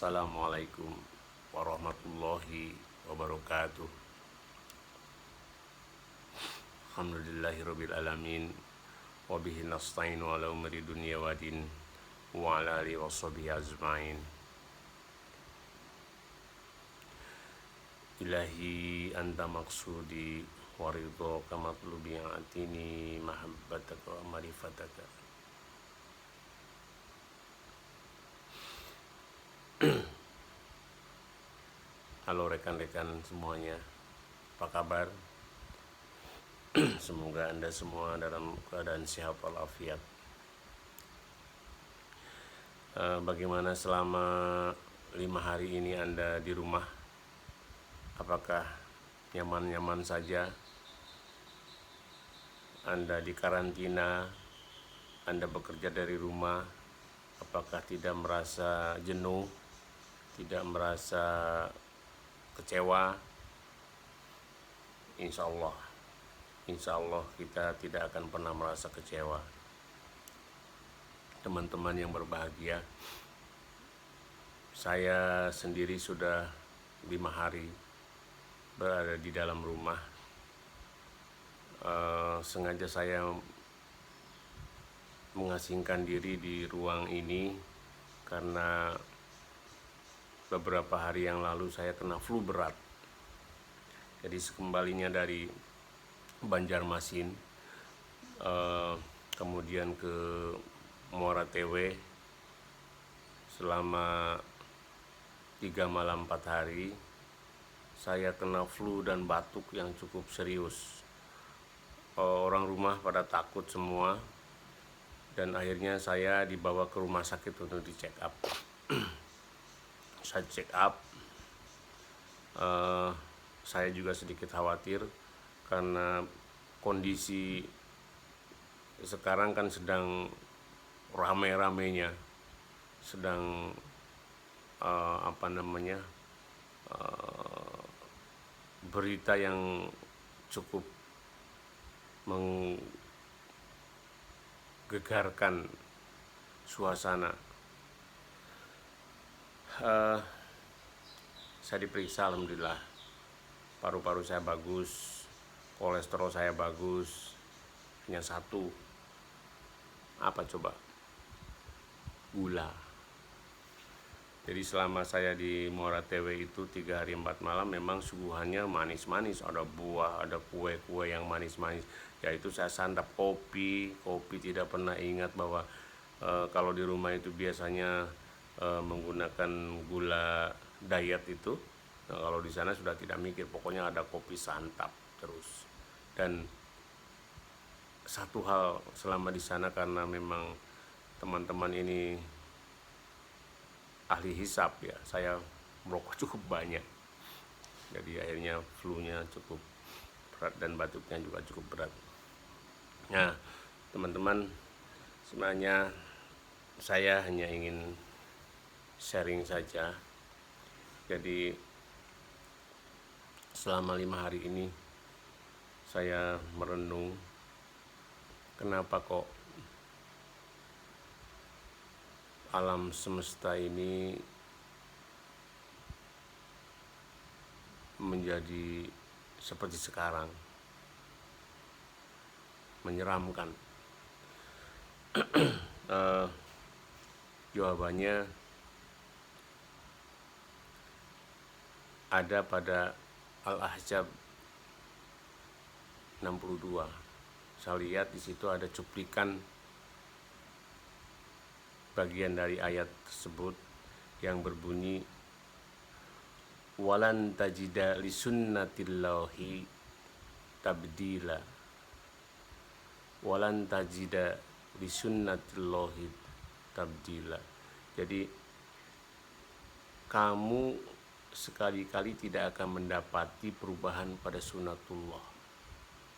Assalamualaikum warahmatullahi wabarakatuh. Alhamdulillahirabbil alamin wa bihi nasta'inu ala umuri dunya wa din wa ala alihi washabihi ajmain. Ilahi anta maksudi wa ridhaka matlubi atini mahabbataka wa marifataka. Halo rekan-rekan semuanya, apa kabar? Semoga Anda semua dalam keadaan sehat walafiat. Bagaimana selama 5 hari ini Anda di rumah? Apakah nyaman-nyaman saja? Anda di karantina, Anda bekerja dari rumah, apakah tidak merasa jenuh, tidak merasa kecewa? Insya Allah kita tidak akan pernah merasa kecewa. Teman-teman yang berbahagia, saya sendiri sudah 5 hari berada di dalam rumah. Sengaja saya mengasingkan diri di ruang ini karena beberapa hari yang lalu saya kena flu berat. Jadi sekembalinya dari Banjarmasin, kemudian ke Muara Tewe selama 3 malam 4 hari, saya kena flu dan batuk yang cukup serius. Orang rumah pada takut semua, dan akhirnya saya dibawa ke rumah sakit untuk di check up. Saya check up, saya juga sedikit khawatir karena kondisi sekarang kan sedang rame-ramenya, sedang berita yang cukup menggegarkan suasana. Saya diperiksa, alhamdulillah paru-paru saya bagus, kolesterol saya bagus, hanya satu, apa coba? Gula. Jadi selama saya di Muara Tewe itu 3 hari 4 malam memang suguhannya manis-manis, ada buah, ada kue-kue yang manis-manis. Yaitu saya santap kopi tidak pernah ingat bahwa kalau di rumah itu biasanya menggunakan gula diet itu. Nah, kalau di sana sudah tidak mikir, pokoknya ada kopi santap terus. Dan satu hal selama di sana, karena memang teman-teman ini ahli hisap ya, saya merokok cukup banyak. Jadi akhirnya flu-nya cukup berat dan batuknya juga cukup berat. Nah, teman-teman, sebenarnya saya hanya ingin sharing saja. Jadi selama 5 hari ini saya merenung, kenapa kok alam semesta ini menjadi seperti sekarang, menyeramkan. Jawabannya ada pada Al-Ahzab 62. Saya lihat di situ ada cuplikan bagian dari ayat tersebut yang berbunyi, walan tajida lisunnatillahi tabdila, walan tajida lisunnatillahi tabdila. Jadi kamu sekali-kali tidak akan mendapati perubahan pada sunatullah.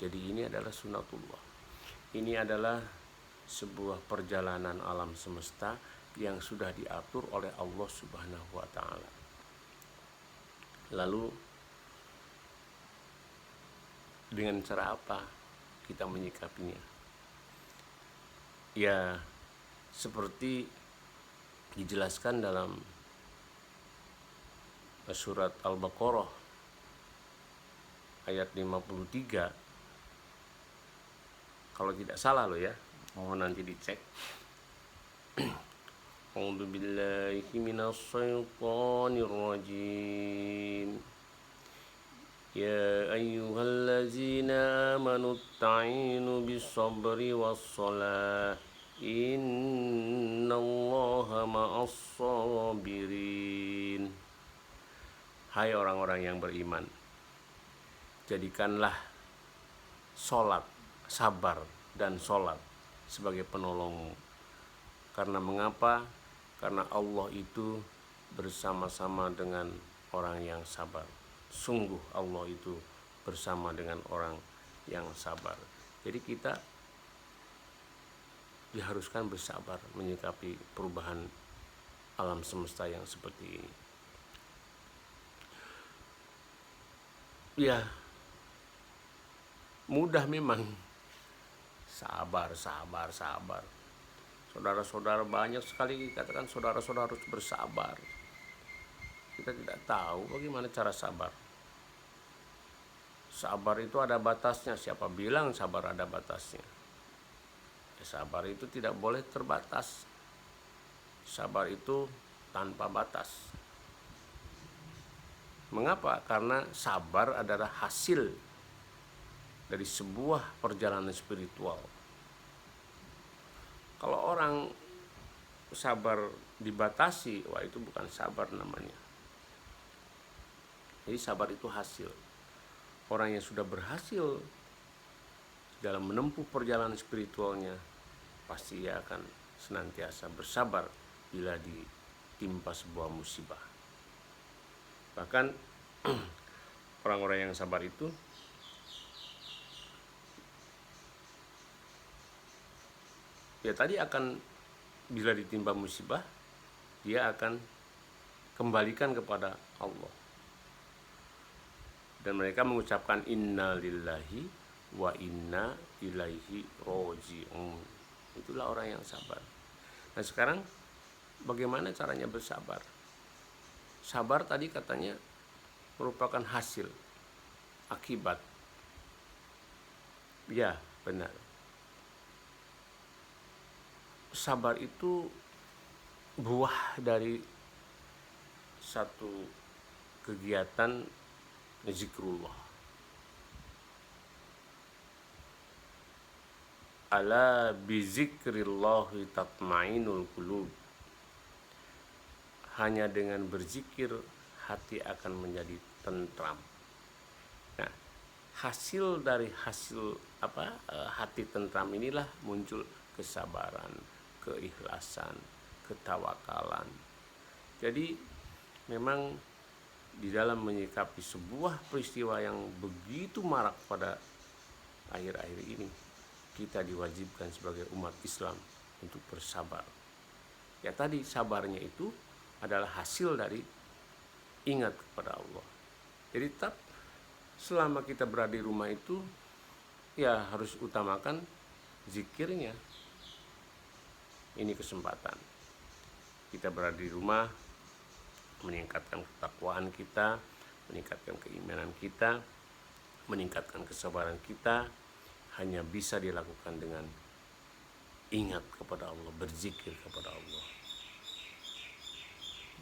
Jadi ini adalah sunatullah. Ini adalah sebuah perjalanan alam semesta yang sudah diatur oleh Allah Subhanahu wa ta'ala. Lalu dengan cara apa kita menyikapinya? Ya, seperti dijelaskan dalam surat Al-Baqarah ayat 53, kalau tidak salah loh ya, mohon nanti dicek. A'udzu billahi minasyaitonir rajim. Ya ayyuhallazina amanu ta'inu bis-sabri was-shalah innallaha ma'as-sabirin. Hai orang-orang yang beriman, jadikanlah sholat, sabar dan sholat sebagai penolongmu. Karena mengapa? Karena Allah itu bersama-sama dengan orang yang sabar. Sungguh Allah itu bersama dengan orang yang sabar. Jadi kita diharuskan bersabar menyikapi perubahan alam semesta yang seperti ini. Ya, mudah memang. Sabar. Saudara-saudara banyak sekali katakan saudara-saudara harus bersabar. Kita tidak tahu bagaimana cara sabar. Sabar itu ada batasnya. Siapa bilang sabar ada batasnya? Ya, sabar itu tidak boleh terbatas. Sabar itu tanpa batas. Mengapa? Karena sabar adalah hasil dari sebuah perjalanan spiritual. Kalau orang sabar dibatasi, wah itu bukan sabar namanya. Jadi sabar itu hasil. Orang yang sudah berhasil dalam menempuh perjalanan spiritualnya, pasti ia akan senantiasa bersabar bila ditimpa sebuah musibah. Bahkan orang-orang yang sabar itu ya tadi akan, bila ditimpa musibah, dia akan kembalikan kepada Allah. Dan mereka mengucapkan inna lillahi wa inna ilaihi roji'un. Itulah orang yang sabar. Nah sekarang bagaimana caranya bersabar? Sabar tadi katanya merupakan hasil, akibat. Ya benar. Sabar itu buah dari satu kegiatan zikrullah. Ala bizikrillahi tatmainul qulub. Hanya dengan berzikir hati akan menjadi tentram. Nah, hasil dari hati tentram inilah muncul kesabaran, keikhlasan, ketawakalan. Jadi memang di dalam menyikapi sebuah peristiwa yang begitu marak pada akhir-akhir ini, kita diwajibkan sebagai umat Islam untuk bersabar. Ya tadi sabarnya itu adalah hasil dari ingat kepada Allah. Jadi tetap selama kita berada di rumah itu ya harus utamakan zikirnya. Ini kesempatan kita berada di rumah, meningkatkan ketakwaan kita, meningkatkan keimanan kita, meningkatkan kesabaran kita, hanya bisa dilakukan dengan ingat kepada Allah, berzikir kepada Allah.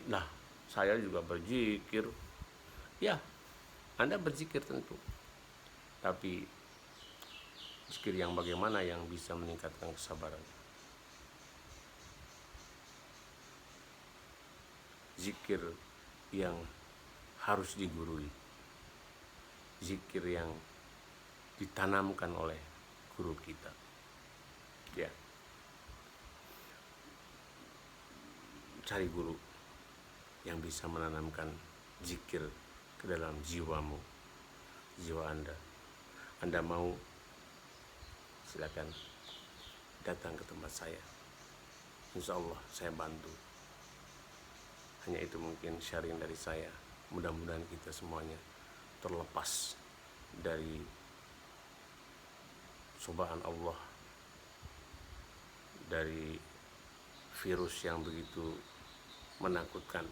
Nah, saya juga berzikir. Ya, Anda berzikir tentu. Tapi zikir yang bagaimana yang bisa meningkatkan kesabaran? Zikir yang harus digurui, zikir yang ditanamkan oleh guru kita. Ya, cari guru yang bisa menanamkan zikir ke dalam jiwamu, jiwa Anda. Anda mau, silakan datang ke tempat saya. Insya Allah saya bantu. Hanya itu mungkin sharing dari saya. Mudah-mudahan kita semuanya terlepas dari cobaan Allah, dari virus yang begitu menakutkan.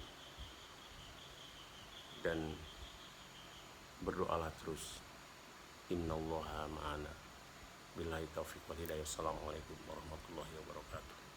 dan berdoalah terus. Innallaha ma'ana. Billahi taufiq wal hidayah. Assalamualaikum warahmatullahi wabarakatuh.